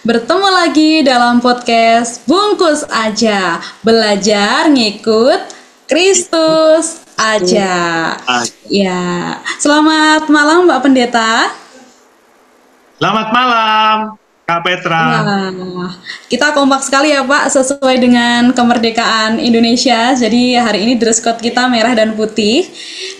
Bertemu lagi dalam podcast Bungkus Aja, belajar ngikut Kristus aja. Ya, selamat malam Mbak Pendeta. Selamat malam, Kak Petra. Wah, kita kompak sekali ya Pak, sesuai dengan kemerdekaan Indonesia. Jadi hari ini dress code kita merah dan putih.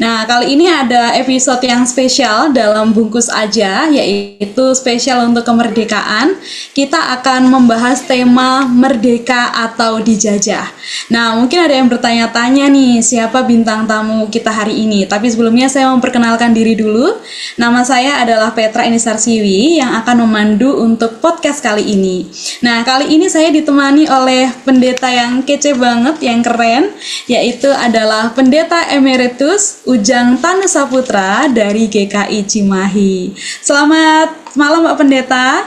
Nah, kali ini ada episode yang spesial dalam Bungkus Aja, yaitu spesial untuk kemerdekaan. Kita akan membahas tema merdeka atau dijajah. Nah, mungkin ada yang bertanya-tanya nih, siapa bintang tamu kita hari ini? Tapi sebelumnya saya memperkenalkan diri dulu. Nama saya adalah Petra Enisarsyiwi yang akan memandu untuk podcast kali ini. Nah, kali ini saya ditemani oleh pendeta yang kece banget, yang keren, yaitu adalah Pendeta Emeritus Ujang Tanusaputra dari GKI Cimahi. Selamat malam Pak Pendeta.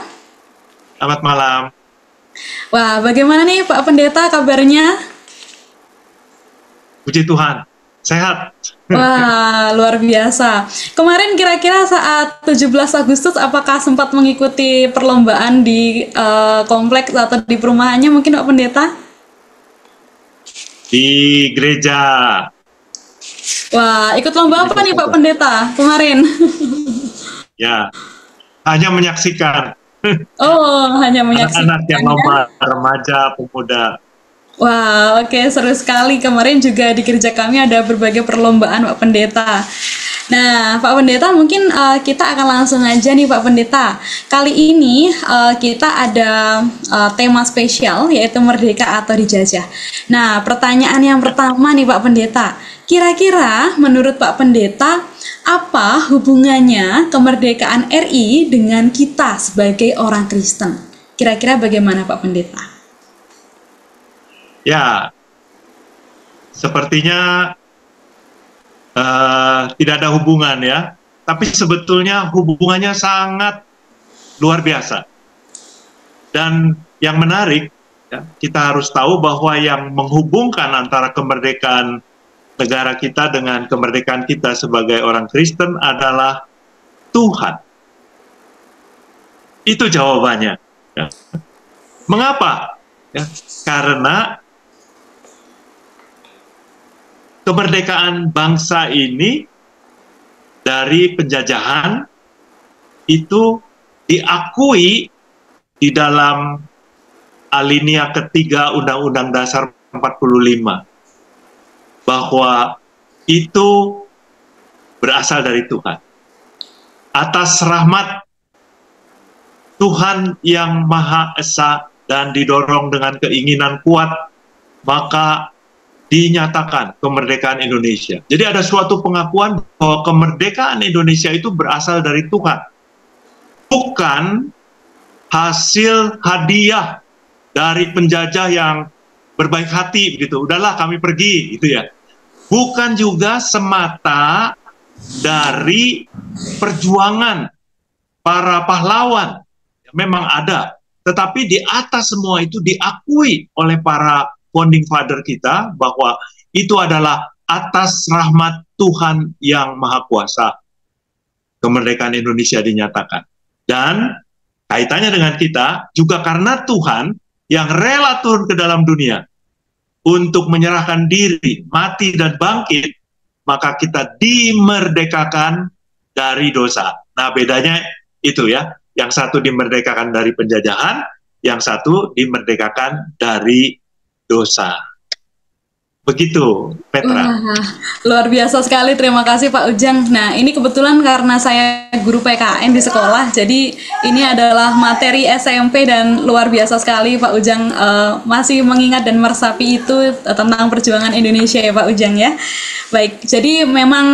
Selamat malam. Wah, bagaimana nih Pak Pendeta kabarnya? Puji Tuhan, sehat. Wah, luar biasa. Kemarin kira-kira saat 17 Agustus apakah sempat mengikuti perlombaan di kompleks atau di perumahannya mungkin Pak Pendeta? Di gereja. Wah, ikut lomba apa nih Pak Pendeta kemarin? Ya, hanya menyaksikan. Oh, hanya menyaksikan. Anak-anak yang lomba, remaja, pemuda. Wah, oke, seru sekali. Kemarin juga di gereja kami ada berbagai perlombaan Pak Pendeta. Nah, Pak Pendeta, mungkin kita akan langsung aja nih Pak Pendeta. Kali ini kita ada tema spesial, yaitu merdeka atau dijajah. Nah, pertanyaan yang pertama nih Pak Pendeta. Kira-kira menurut Pak Pendeta, apa hubungannya kemerdekaan RI dengan kita sebagai orang Kristen? Kira-kira bagaimana Pak Pendeta? Ya, sepertinya tidak ada hubungan ya, tapi sebetulnya hubungannya sangat luar biasa. Dan yang menarik, ya, kita harus tahu bahwa yang menghubungkan antara kemerdekaan negara kita dengan kemerdekaan kita sebagai orang Kristen adalah Tuhan. Itu jawabannya. Ya. Mengapa? Ya, karena kemerdekaan bangsa ini dari penjajahan itu diakui di dalam alinea ketiga Undang-Undang Dasar 45 bahwa itu berasal dari Tuhan. Atas rahmat Tuhan yang Maha Esa dan didorong dengan keinginan kuat, maka dinyatakan kemerdekaan Indonesia. Jadi ada suatu pengakuan bahwa kemerdekaan Indonesia itu berasal dari Tuhan. Bukan hasil hadiah dari penjajah yang berbaik hati begitu. Udahlah kami pergi gitu ya. Bukan juga semata dari perjuangan para pahlawan. Memang ada, tetapi di atas semua itu diakui oleh para founding father kita bahwa itu adalah atas rahmat Tuhan yang Maha Kuasa kemerdekaan Indonesia dinyatakan. Dan kaitannya dengan kita juga karena Tuhan yang rela turun ke dalam dunia untuk menyerahkan diri, mati dan bangkit, maka kita dimerdekakan dari dosa. Nah, bedanya itu ya, yang satu dimerdekakan dari penjajahan, yang satu dimerdekakan dari dosa. Begitu, Petra. Wah, luar biasa sekali. Terima kasih Pak Ujang. Nah, ini kebetulan karena saya guru PKN di sekolah, jadi ini adalah materi SMP dan luar biasa sekali Pak Ujang masih mengingat dan meresapi itu tentang perjuangan Indonesia ya Pak Ujang ya. Baik, jadi memang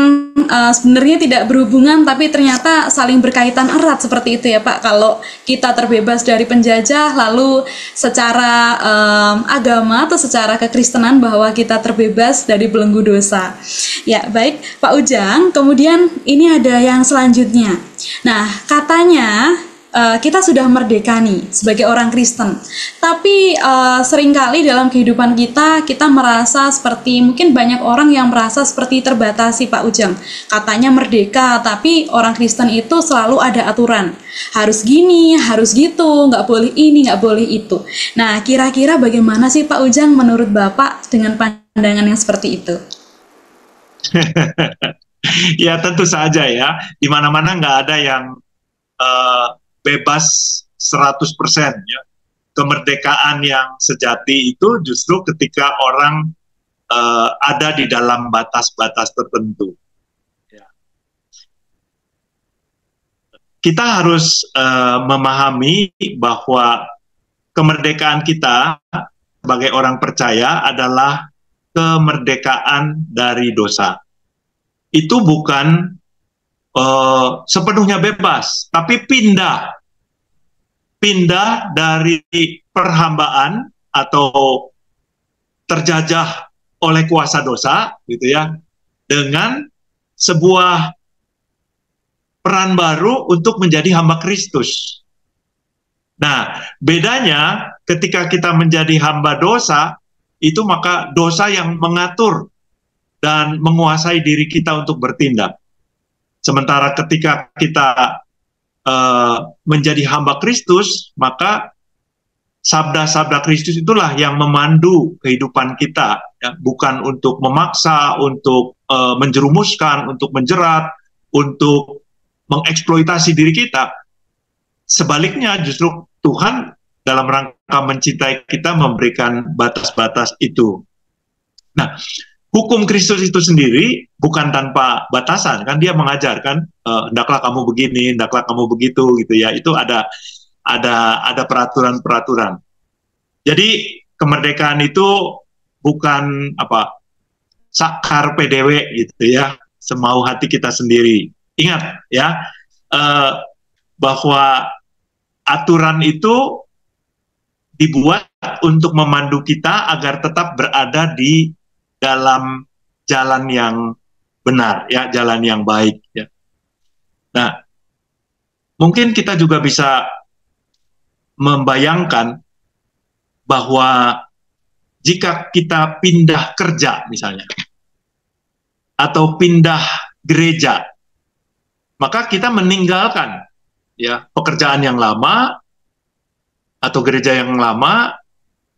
sebenarnya tidak berhubungan tapi ternyata saling berkaitan erat seperti itu ya Pak. Kalau kita terbebas dari penjajah, lalu secara agama atau secara kekristenan bahwa kita terbebas dari belenggu dosa. Ya, baik Pak Ujang, kemudian ini ada yang selanjutnya. Nah, katanya kita sudah merdeka nih sebagai orang Kristen. Tapi seringkali dalam kehidupan kita merasa seperti, mungkin banyak orang yang merasa seperti terbatasi Pak Ujang. Katanya merdeka, tapi orang Kristen itu selalu ada aturan. Harus gini, harus gitu, nggak boleh ini, nggak boleh itu. Nah, kira-kira bagaimana sih Pak Ujang menurut Bapak dengan pandangan yang seperti itu? Ya tentu saja ya, di mana-mana nggak ada yang bebas 100% ya. Kemerdekaan yang sejati itu justru ketika orang ada di dalam batas-batas tertentu. Ya. Kita harus memahami bahwa kemerdekaan kita sebagai orang percaya adalah kemerdekaan dari dosa. Itu bukan sepenuhnya bebas, tapi pindah dari perhambaan atau terjajah oleh kuasa dosa, gitu ya, dengan sebuah peran baru untuk menjadi hamba Kristus. Nah, bedanya ketika kita menjadi hamba dosa, itu maka dosa yang mengatur dan menguasai diri kita untuk bertindak. Sementara ketika kita menjadi hamba Kristus, maka sabda-sabda Kristus itulah yang memandu kehidupan kita, ya, bukan untuk memaksa, untuk menjerumuskan, untuk menjerat, untuk mengeksploitasi diri kita. Sebaliknya, justru Tuhan dalam rangka mencintai kita memberikan batas-batas itu. Nah, hukum Kristus itu sendiri bukan tanpa batasan, kan dia mengajarkan hendaklah kamu begini, hendaklah kamu begitu, gitu ya. Itu ada peraturan-peraturan. Jadi kemerdekaan itu bukan sakar PDW gitu ya, semau hati kita sendiri. Ingat ya, bahwa aturan itu dibuat untuk memandu kita agar tetap berada di dalam jalan yang benar, ya, jalan yang baik. Ya. Nah, mungkin kita juga bisa membayangkan bahwa jika kita pindah kerja misalnya, atau pindah gereja, maka kita meninggalkan ya pekerjaan yang lama atau gereja yang lama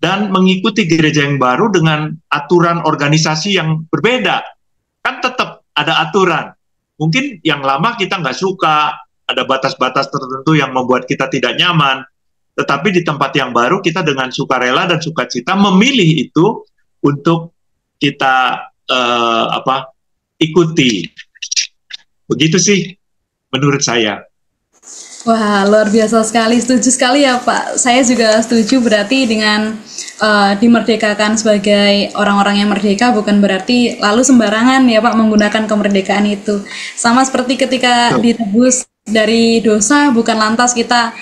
dan mengikuti gereja yang baru dengan aturan organisasi yang berbeda. Kan tetap ada aturan. Mungkin yang lama kita nggak suka, ada batas-batas tertentu yang membuat kita tidak nyaman. Tetapi di tempat yang baru kita dengan sukarela dan sukacita memilih itu untuk kita ikuti. Begitu sih menurut saya. Wah, luar biasa sekali, setuju sekali ya Pak. Saya juga setuju, berarti dengan dimerdekakan sebagai orang-orang yang merdeka bukan berarti lalu sembarangan ya Pak menggunakan kemerdekaan itu. Sama seperti ketika ditebus dari dosa, bukan lantas kita,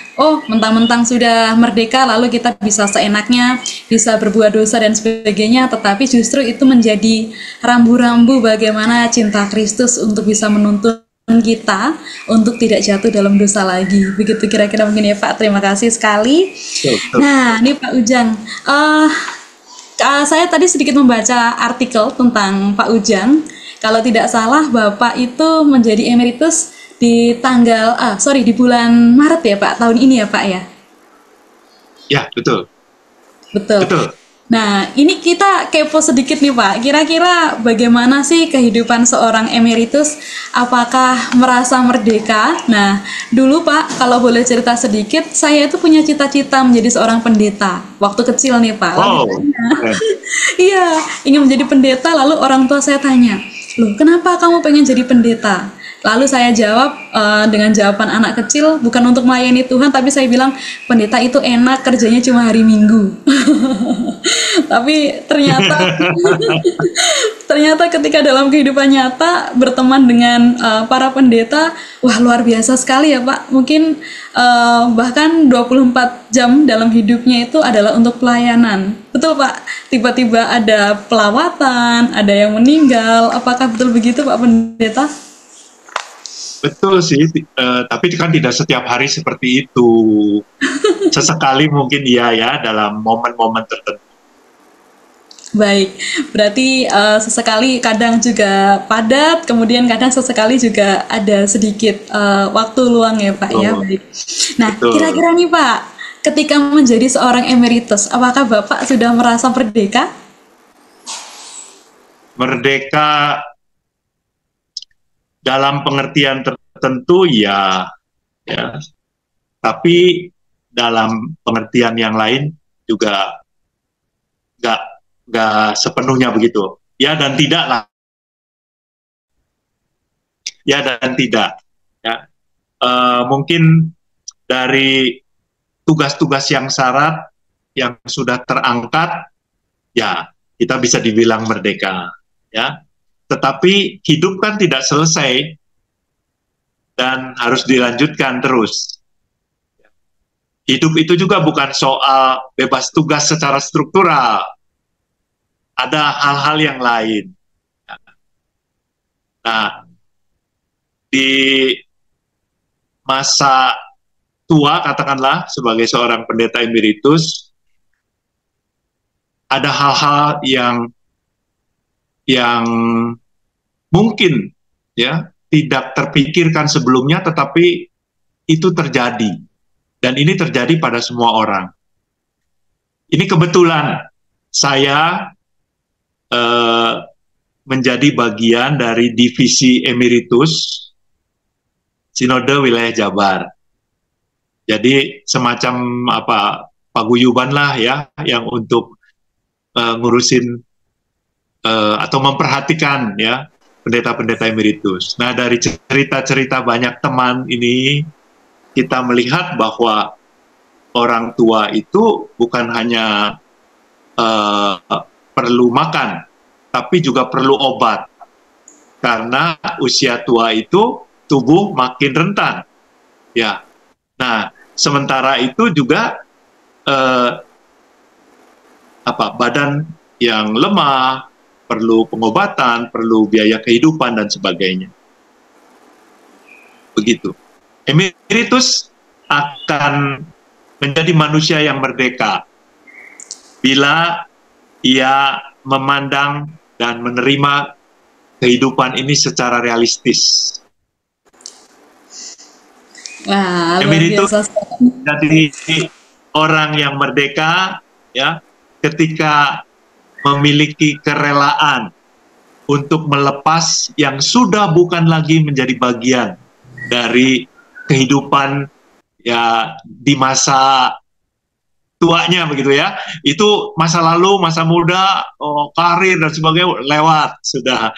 mentang-mentang sudah merdeka lalu kita bisa seenaknya, bisa berbuat dosa dan sebagainya, tetapi justru itu menjadi rambu-rambu bagaimana cinta Kristus untuk bisa menuntun kita untuk tidak jatuh dalam dosa lagi. Begitu kira-kira mungkin ya Pak. Terima kasih sekali. Nah, ini Pak Ujang, saya tadi sedikit membaca artikel tentang Pak Ujang. Kalau tidak salah Bapak itu menjadi emeritus di di bulan Maret ya Pak, tahun ini ya Pak ya? Ya, betul. Betul. Nah, ini kita kepo sedikit nih Pak, kira-kira bagaimana sih kehidupan seorang emeritus, apakah merasa merdeka? Nah, dulu Pak, kalau boleh cerita sedikit, saya itu punya cita-cita menjadi seorang pendeta, waktu kecil nih Pak. Iya, ingin menjadi pendeta, lalu orang tua saya tanya, loh kenapa kamu pengen jadi pendeta? Lalu saya jawab dengan jawaban anak kecil, bukan untuk melayani Tuhan, tapi saya bilang pendeta itu enak, kerjanya cuma hari Minggu. Tapi ternyata ketika dalam kehidupan nyata berteman dengan para pendeta, wah luar biasa sekali ya Pak. Mungkin bahkan 24 jam dalam hidupnya itu adalah untuk pelayanan. Betul Pak? Tiba-tiba ada pelawatan, ada yang meninggal. Apakah betul begitu Pak Pendeta? Betul sih, tapi kan tidak setiap hari seperti itu. Sesekali mungkin iya ya, dalam momen-momen tertentu. Baik, berarti sesekali kadang juga padat, kemudian kadang sesekali juga ada sedikit waktu luang ya Pak ya. Betul, Baik. Nah, betul. kira-kira nih Pak, ketika menjadi seorang emeritus, apakah Bapak sudah merasa merdeka? Merdeka dalam pengertian tertentu ya, ya. Tapi dalam pengertian yang lain juga nggak nggak sepenuhnya begitu. Ya dan tidak lah. Ya dan tidak. Ya. Mungkin dari tugas-tugas yang syarat yang sudah terangkat, ya kita bisa dibilang merdeka. Ya. Tetapi hidup kan tidak selesai dan harus dilanjutkan terus. Hidup itu juga bukan soal bebas tugas secara struktural. Ada hal-hal yang lain. Nah, di masa tua, katakanlah, sebagai seorang pendeta emeritus, ada hal-hal yang mungkin ya tidak terpikirkan sebelumnya, tetapi itu terjadi. Dan ini terjadi pada semua orang. Ini kebetulan saya menjadi bagian dari divisi emeritus Sinode Wilayah Jabar. Jadi semacam paguyuban lah ya, yang untuk ngurusin atau memperhatikan ya pendeta-pendeta emeritus. Nah, dari cerita-cerita banyak teman ini kita melihat bahwa orang tua itu bukan hanya perlu makan, tapi juga perlu obat. Karena usia tua itu tubuh makin rentan. Ya. Nah, sementara itu juga badan yang lemah, perlu pengobatan, perlu biaya kehidupan dan sebagainya. Begitu. Emeritus akan menjadi manusia yang merdeka bila ia memandang dan menerima kehidupan ini secara realistis. Wah, luar Emeritus biasa. jadi orang yang merdeka ya ketika memiliki kerelaan untuk melepas yang sudah bukan lagi menjadi bagian dari kehidupan ya di masa tuanya begitu ya. Itu masa lalu, masa muda, karir dan sebagainya lewat sudah.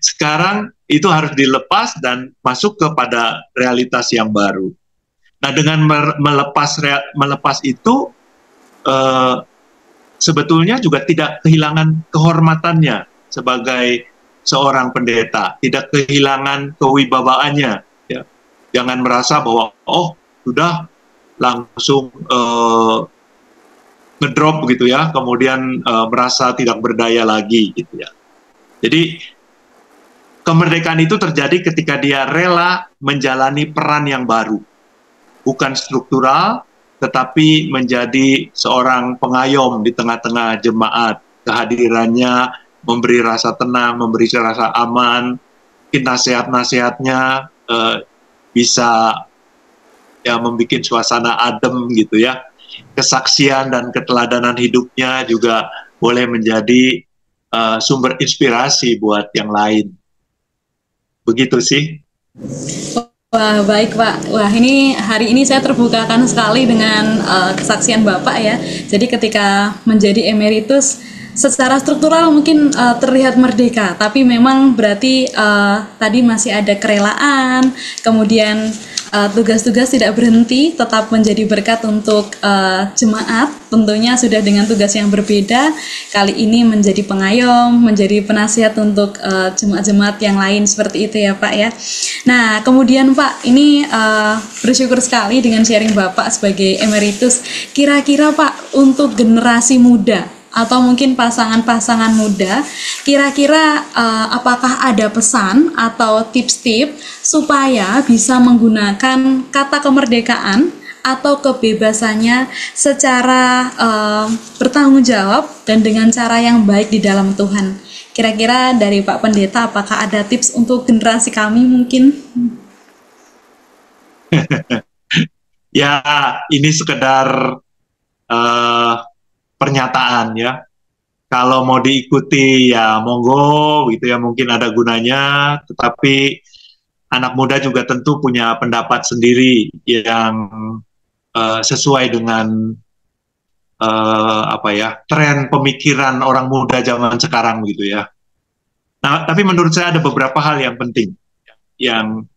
Sekarang itu harus dilepas dan masuk kepada realitas yang baru. Nah, dengan melepas itu sebetulnya juga tidak kehilangan kehormatannya sebagai seorang pendeta, tidak kehilangan kewibawaannya. Ya. Jangan merasa bahwa sudah langsung ngedrop gitu ya, kemudian merasa tidak berdaya lagi gitu ya. Jadi kemerdekaan itu terjadi ketika dia rela menjalani peran yang baru, bukan struktural, tetapi menjadi seorang pengayom di tengah-tengah jemaat. Kehadirannya memberi rasa tenang, memberi rasa aman, nasihat-nasihatnya bisa ya membuat suasana adem gitu ya. Kesaksian dan keteladanan hidupnya juga boleh menjadi sumber inspirasi buat yang lain. Begitu sih. Wah, baik Pak. Wah, ini hari ini saya terbukakan sekali dengan kesaksian Bapak ya. Jadi ketika menjadi emeritus, secara struktural mungkin terlihat merdeka, tapi memang berarti tadi masih ada kerelaan, kemudian tugas-tugas tidak berhenti, tetap menjadi berkat untuk jemaat, tentunya sudah dengan tugas yang berbeda, kali ini menjadi pengayom, menjadi penasihat untuk jemaat-jemaat yang lain, seperti itu ya Pak ya. Nah, kemudian Pak, ini bersyukur sekali dengan sharing Bapak sebagai emeritus. Kira-kira Pak, untuk generasi muda, atau mungkin pasangan-pasangan muda, kira-kira apakah ada pesan atau tips-tips supaya bisa menggunakan kata kemerdekaan atau kebebasannya secara bertanggung jawab dan dengan cara yang baik di dalam Tuhan? Kira-kira dari Pak Pendeta, apakah ada tips untuk generasi kami mungkin? Ya, ini sekedar pernyataan ya. Kalau mau diikuti ya monggo gitu ya, mungkin ada gunanya, tetapi anak muda juga tentu punya pendapat sendiri yang sesuai dengan tren pemikiran orang muda zaman sekarang gitu ya. Nah, tapi menurut saya ada beberapa hal yang penting yang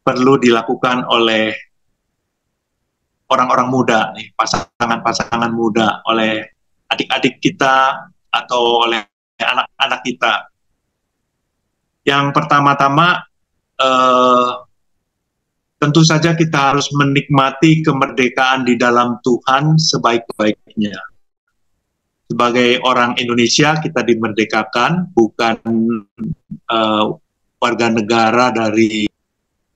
perlu dilakukan oleh orang-orang muda nih, pasangan-pasangan muda, oleh adik-adik kita atau oleh anak-anak kita. Yang pertama-tama tentu saja kita harus menikmati kemerdekaan di dalam Tuhan sebaik-baiknya. Sebagai orang Indonesia, kita dimerdekakan, bukan warga negara dari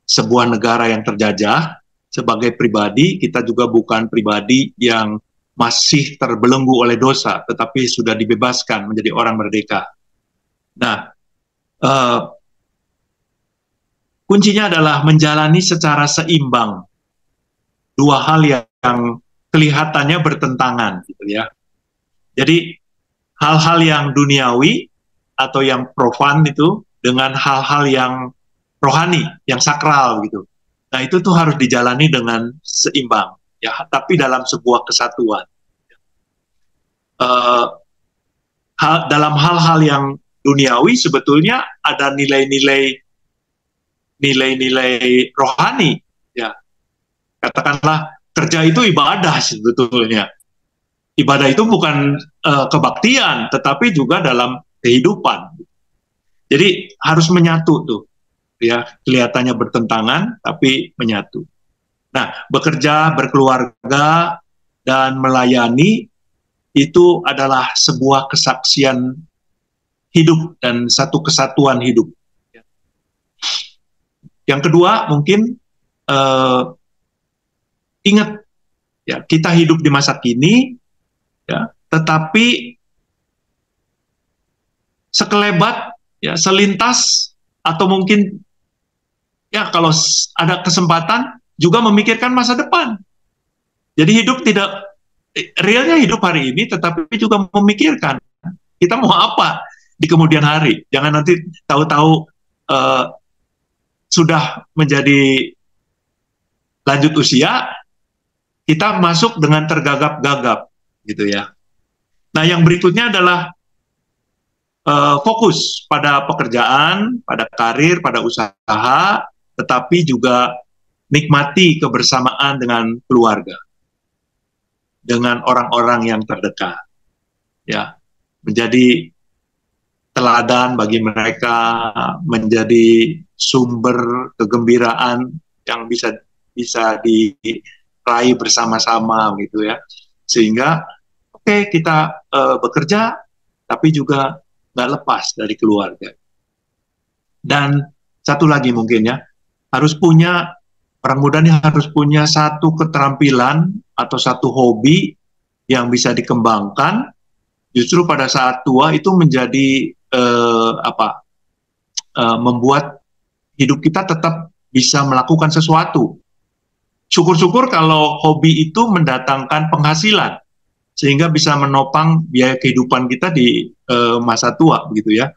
sebuah negara yang terjajah. Sebagai pribadi, kita juga bukan pribadi yang masih terbelenggu oleh dosa, tetapi sudah dibebaskan menjadi orang merdeka. Nah, kuncinya adalah menjalani secara seimbang dua hal yang kelihatannya bertentangan, gitu ya. Jadi hal-hal yang duniawi atau yang profan itu dengan hal-hal yang rohani, yang sakral, gitu. Nah, itu tuh harus dijalani dengan seimbang, ya. Tapi dalam sebuah kesatuan. Dalam hal-hal yang duniawi sebetulnya ada nilai-nilai rohani, ya. Katakanlah kerja itu ibadah sebetulnya. Ibadah itu bukan kebaktian, tetapi juga dalam kehidupan. Jadi harus menyatu tuh, ya. Kelihatannya bertentangan, tapi menyatu. Nah, bekerja, berkeluarga, dan melayani itu adalah sebuah kesaksian hidup dan satu kesatuan hidup. Yang kedua, mungkin ingat, ya, kita hidup di masa kini, ya, tetapi sekelebat, ya, selintas, atau mungkin, ya, kalau ada kesempatan juga memikirkan masa depan. Jadi hidup tidak realnya hidup hari ini, tetapi juga memikirkan kita mau apa di kemudian hari. Jangan nanti tahu-tahu sudah menjadi lanjut usia, kita masuk dengan tergagap-gagap, gitu ya. Nah, yang berikutnya adalah fokus pada pekerjaan, pada karir, pada usaha, tetapi juga nikmati kebersamaan dengan keluarga, dengan orang-orang yang terdekat, ya, menjadi teladan bagi mereka, menjadi sumber kegembiraan yang bisa diraih bersama-sama, gitu ya. Sehingga kita bekerja, tapi juga nggak lepas dari keluarga. Dan satu lagi mungkin, ya, orang muda ini harus punya satu keterampilan atau satu hobi yang bisa dikembangkan. Justru pada saat tua itu menjadi membuat hidup kita tetap bisa melakukan sesuatu. Syukur-syukur kalau hobi itu mendatangkan penghasilan, sehingga bisa menopang biaya kehidupan kita di masa tua, begitu ya.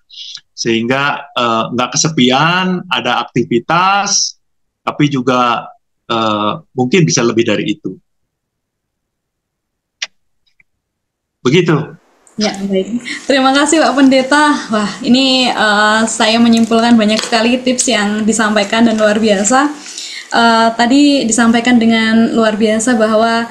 Sehingga nggak kesepian, ada aktivitas, tapi juga mungkin bisa lebih dari itu. Begitu. Ya, baik. Terima kasih Pak Pendeta. Wah, ini saya menyimpulkan banyak sekali tips yang disampaikan dan luar biasa. Tadi disampaikan dengan luar biasa bahwa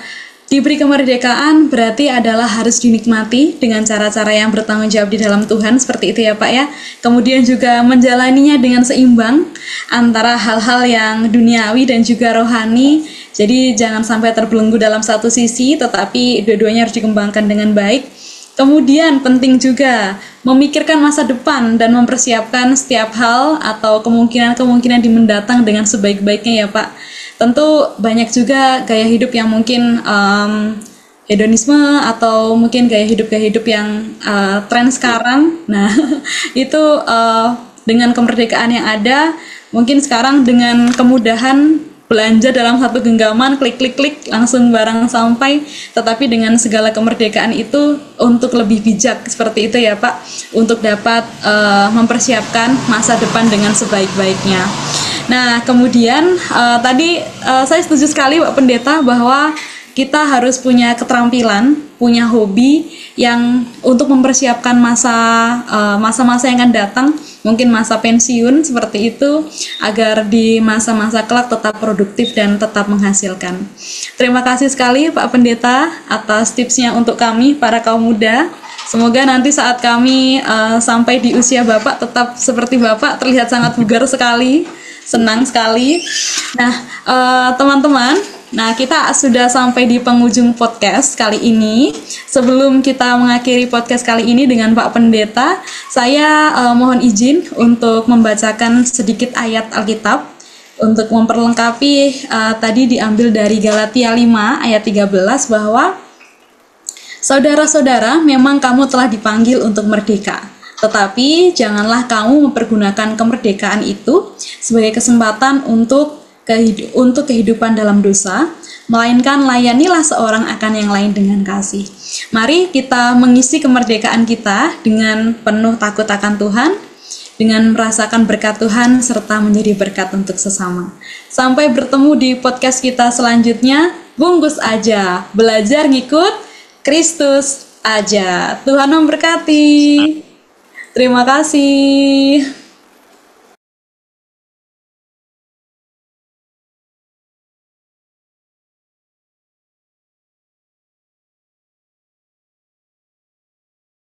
diberi kemerdekaan berarti adalah harus dinikmati dengan cara-cara yang bertanggung jawab di dalam Tuhan, seperti itu ya Pak ya. Kemudian juga menjalaninya dengan seimbang antara hal-hal yang duniawi dan juga rohani. Jadi jangan sampai terbelenggu dalam satu sisi, tetapi dua-duanya harus dikembangkan dengan baik. Kemudian penting juga memikirkan masa depan dan mempersiapkan setiap hal atau kemungkinan-kemungkinan di mendatang dengan sebaik-baiknya ya Pak. Tentu banyak juga gaya hidup yang mungkin hedonisme atau mungkin gaya hidup yang tren sekarang. Nah, itu dengan kemerdekaan yang ada, mungkin sekarang dengan kemudahan belanja dalam satu genggaman, klik langsung barang sampai, tetapi dengan segala kemerdekaan itu untuk lebih bijak seperti itu ya Pak, untuk dapat mempersiapkan masa depan dengan sebaik-baiknya. Nah kemudian tadi saya setuju sekali Pak Pendeta bahwa kita harus punya keterampilan, punya hobi yang untuk mempersiapkan masa-masa yang akan datang, mungkin masa pensiun seperti itu, agar di masa-masa kelak tetap produktif dan tetap menghasilkan. Terima kasih sekali Pak Pendeta atas tipsnya untuk kami para kaum muda. Semoga nanti saat kami sampai di usia Bapak tetap seperti Bapak, terlihat sangat bugar sekali, senang sekali. Nah teman-teman, nah, kita sudah sampai di penghujung podcast kali ini. Sebelum kita mengakhiri podcast kali ini dengan Pak Pendeta, saya mohon izin untuk membacakan sedikit ayat Alkitab untuk memperlengkapi tadi diambil dari Galatia 5 ayat 13 bahwa saudara-saudara, memang kamu telah dipanggil untuk merdeka. Tetapi janganlah kamu mempergunakan kemerdekaan itu sebagai kesempatan untuk kehidupan dalam dosa, melainkan layanilah seorang akan yang lain dengan kasih. Mari kita mengisi kemerdekaan kita dengan penuh takut akan Tuhan, dengan merasakan berkat Tuhan, serta menjadi berkat untuk sesama. Sampai bertemu di podcast kita selanjutnya. Bungkus aja, belajar ngikut Kristus aja. Tuhan memberkati. Terima kasih.